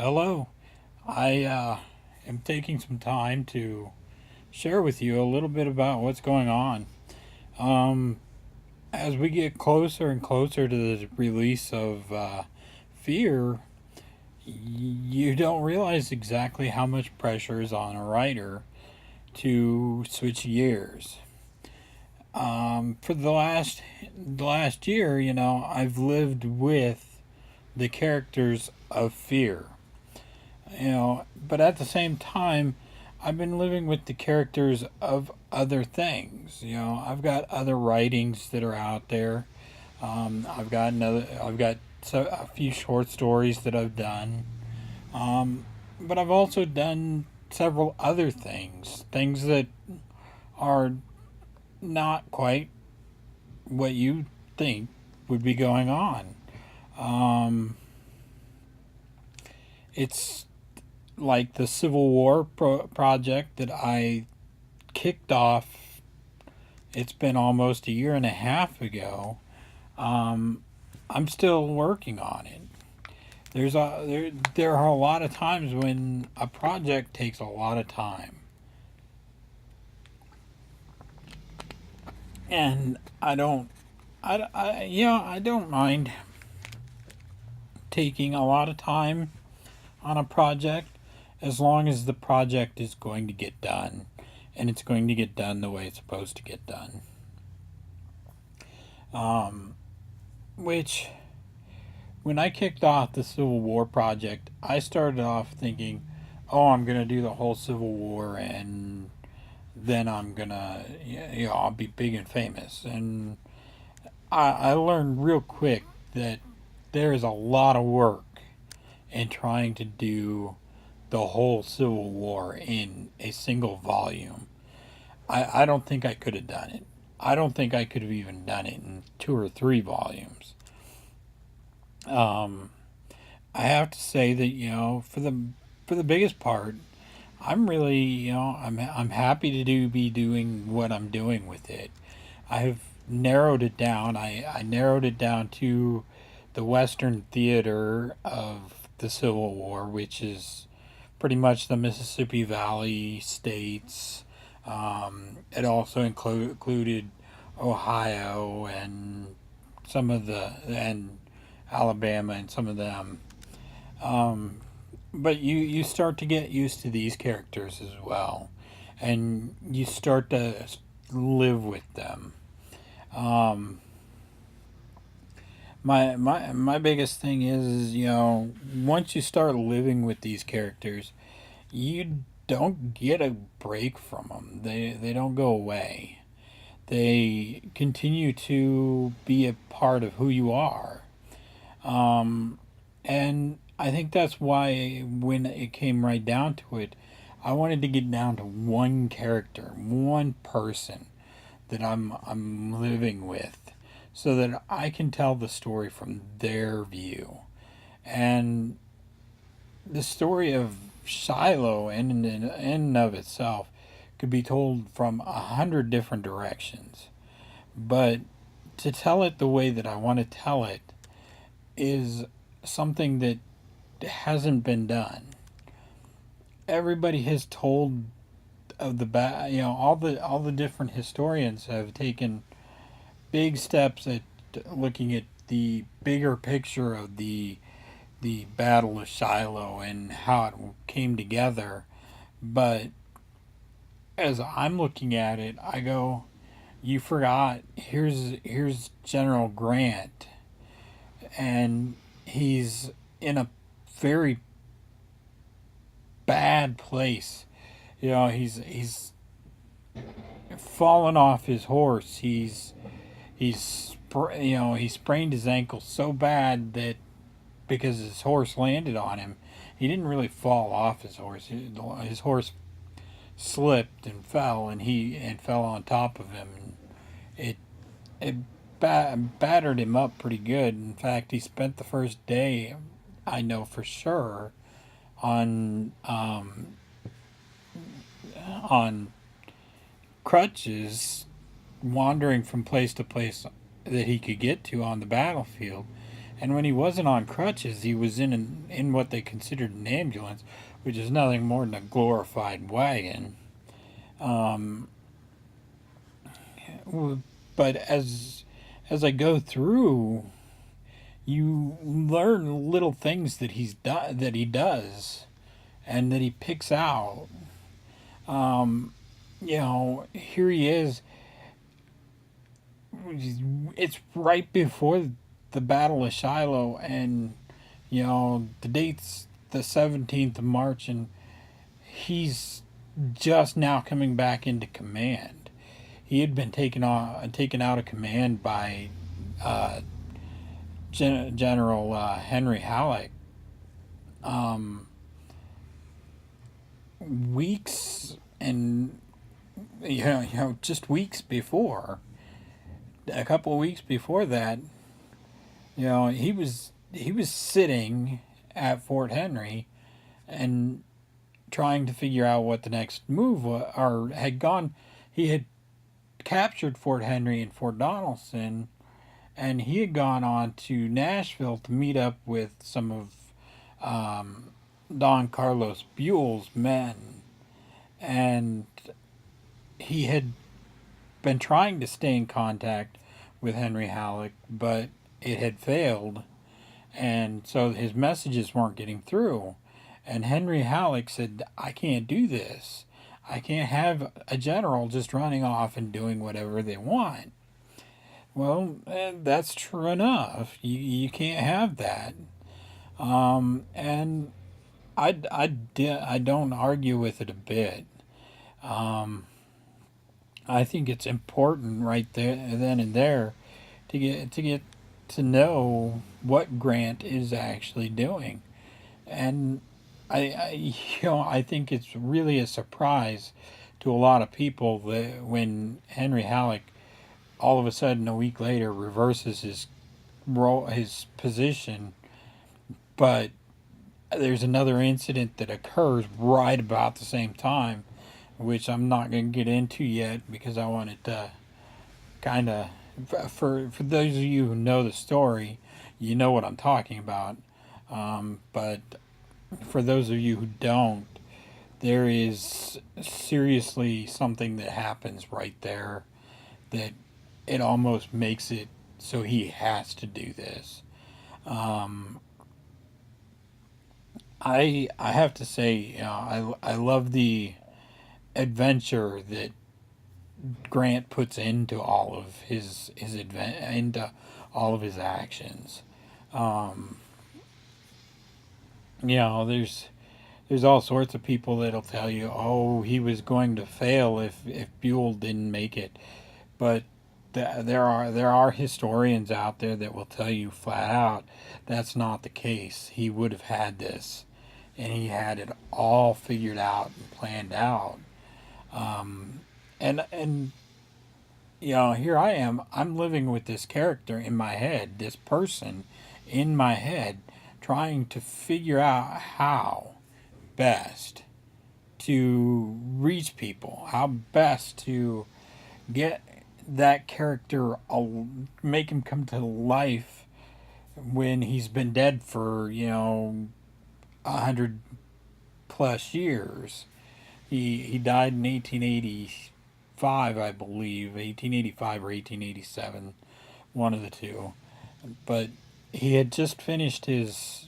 Hello. I am taking some time to share with you a little bit about what's going on. Um, as we get closer and closer to the release of Fear, you don't realize exactly how much pressure is on a writer to switch gears. For the last year, I've lived with the characters of Fear. But at the same time, I've been living with the characters of other things. I've got other writings that are out there. I've got a few short stories that I've done. But I've also done several other things that are not quite what you think would be going on. Um, it's like the Civil War project that I kicked off. It's been almost a year and a half ago. Um, I'm still working on it. There are a lot of times when a project takes a lot of time, and I don't mind taking a lot of time on a project as long as the project is going to get done, and it's going to get done the way it's supposed to get done. Um, which when I kicked off the Civil War project, I started off thinking, "Oh, I'm gonna do the whole Civil War, and then I'm gonna, I'll be big and famous." And I learned real quick that there is a lot of work in trying to do the whole Civil War in a single volume. I don't think I could have done it. I don't think I could have even done it in two or three volumes. Um, I have to say that for the biggest part, I'm really I'm happy to be doing what I'm doing with it. I've narrowed it down. I narrowed it down to the Western theater of the Civil War, which is pretty much the Mississippi Valley states. It also included Ohio and and Alabama and some of them. Um, but you start to get used to these characters as well, and you start to live with them. Um, my biggest thing is once you start living with these characters, you don't get a break from them. They don't go away. They continue to be a part of who you are. Um, and I think that's why when it came right down to it, I wanted to get down to one character, one person that I'm living with, so that I can tell the story from their view. And the story of Shiloh in and of itself could be told from 100 different directions. But to tell it the way that I want to tell it is something that hasn't been done. Everybody has told of all the different historians have taken big steps at looking at the bigger picture of the Battle of Shiloh and how it came together. But as I'm looking at it, I go, you forgot. Here's General Grant, and he's in a very bad place. He's fallen off his horse. He sprained his ankle so bad that because his horse landed on him, he didn't really fall off his horse. His horse slipped and fell, and he fell on top of him. And it it battered him up pretty good. In fact, he spent the first day, I know for sure, on on crutches, wandering from place to place that he could get to on the battlefield. And when he wasn't on crutches, he was in what they considered an ambulance, which is nothing more than a glorified wagon. Um, but as I go through, you learn little things that he does and that he picks out. Um, here he is. It's right before the Battle of Shiloh, and the date's the 17th of March, and he's just now coming back into command. He had been taken out of command by uh, General Henry Halleck um, weeks and just weeks before, a couple of weeks before that. He was sitting at Fort Henry and trying to figure out what the next move was, or had gone. He had captured Fort Henry and Fort Donelson, and he had gone on to Nashville to meet up with some of Don Carlos Buell's men, and he had been trying to stay in contact with Henry Halleck, but it had failed, and so his messages weren't getting through. And Henry Halleck said, I can't do this. I can't have a general just running off and doing whatever they want. Well, that's true enough. You can't have that. And I don't argue with it a bit. Um, I think it's important right there, then and there, to get to know what Grant is actually doing. And I think it's really a surprise to a lot of people that when Henry Halleck all of a sudden a week later reverses his position, but there's another incident that occurs right about the same time, which I'm not going to get into yet because I wanted to kind of, for those of you who know the story, you know what I'm talking about. But for those of you who don't, there is seriously something that happens right there that it almost makes it so he has to do this. Um, I have to say, I love the adventure that Grant puts into all of into all of his actions. Um, there's all sorts of people that'll tell you, oh, he was going to fail if Buell didn't make it, but there are historians out there that will tell you flat out that's not the case. He would have had this, and he had it all figured out and planned out. Um, and here I am. I'm living with this character in my head, this person in my head, trying to figure out how best to reach people, how best to get that character, make him come to life when he's been dead for 100 plus years. He died in 1885, I believe, 1885 or 1887, one of the two. But he had just finished his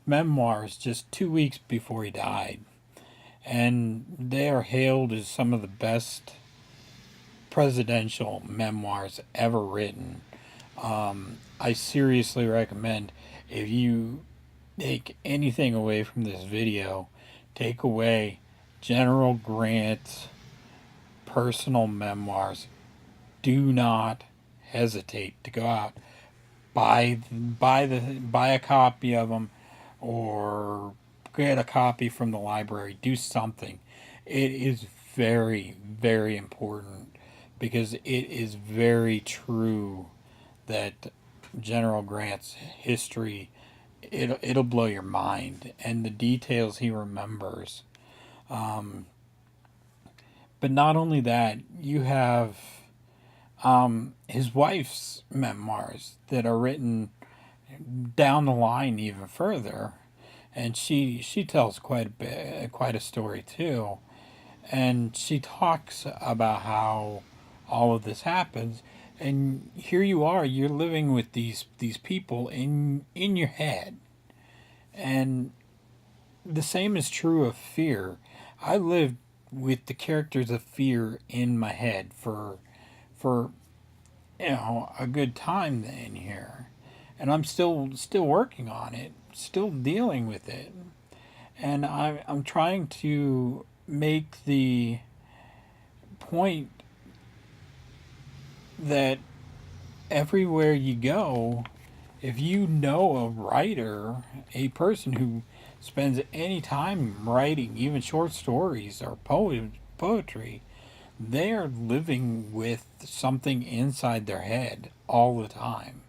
memoirs just 2 weeks before he died, and they are hailed as some of the best presidential memoirs ever written. I seriously recommend, if you take anything away from this video, take away General Grant's personal memoirs. Do not hesitate to go out, buy a copy of them, or get a copy from the library. Do something. It is very, very important because it is very true that General Grant's history, it'll blow your mind, and the details he remembers. Um, but not only that, you have his wife's memoirs that are written down the line even further, and she tells quite a story too, and she talks about how all of this happens, and here you are, you're living with these people in your head, and the same is true of fear. I lived with the characters of fear in my head for a good time in here, and I'm still working on it, still dealing with it, and I'm trying to make the point that everywhere you go, if you know a writer, a person who spends any time writing even short stories or poetry, they are living with something inside their head all the time.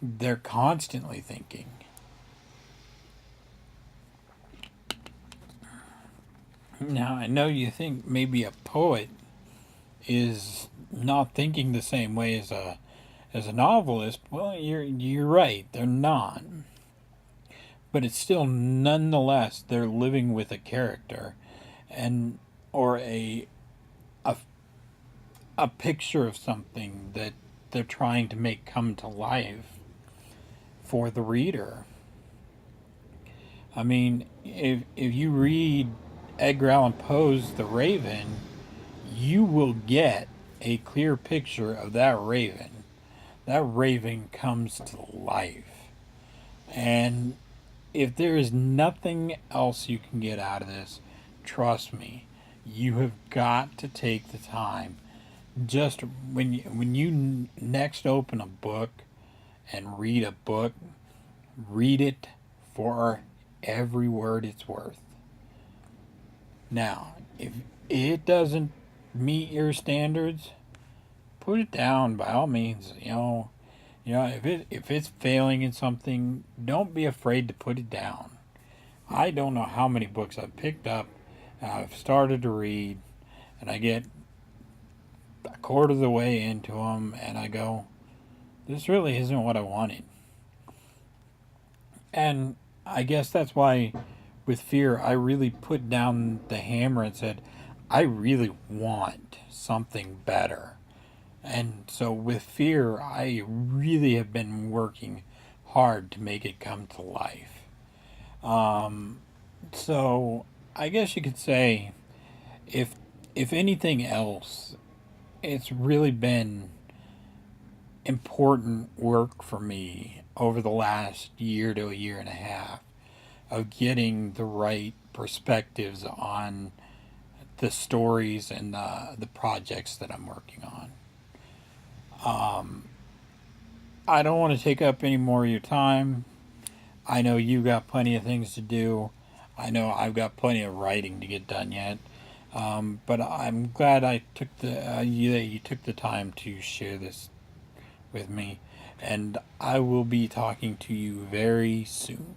They're constantly thinking. Now, I know you think maybe a poet is not thinking the same way as a novelist. Well, you're right. They're not. But it's still nonetheless they're living with a character and or a a picture of something that they're trying to make come to life for the reader. I mean, if you read Edgar Allan Poe's The Raven, you will get a clear picture of that raven. That raven comes to life. And if there is nothing else you can get out of this, trust me, you have got to take the time. Just when you next open a book and read a book, read it for every word it's worth. Now, if it doesn't meet your standards, put it down by all means. If it's failing in something, don't be afraid to put it down. I don't know how many books I've picked up and I've started to read, and I get a quarter of the way into them, and I go, "This really isn't what I wanted." And I guess that's why, with fear, I really put down the hammer and said, "I really want something better." And so with fear, I really have been working hard to make it come to life. Um, so I guess you could say, if if anything else, it's really been important work for me over the last year to a year and a half of getting the right perspectives on the stories and the projects that I'm working on. I don't want to take up any more of your time. I know you got plenty of things to do. I know I've got plenty of writing to get done yet. But I'm glad I took you took the time to share this with me, and I will be talking to you very soon.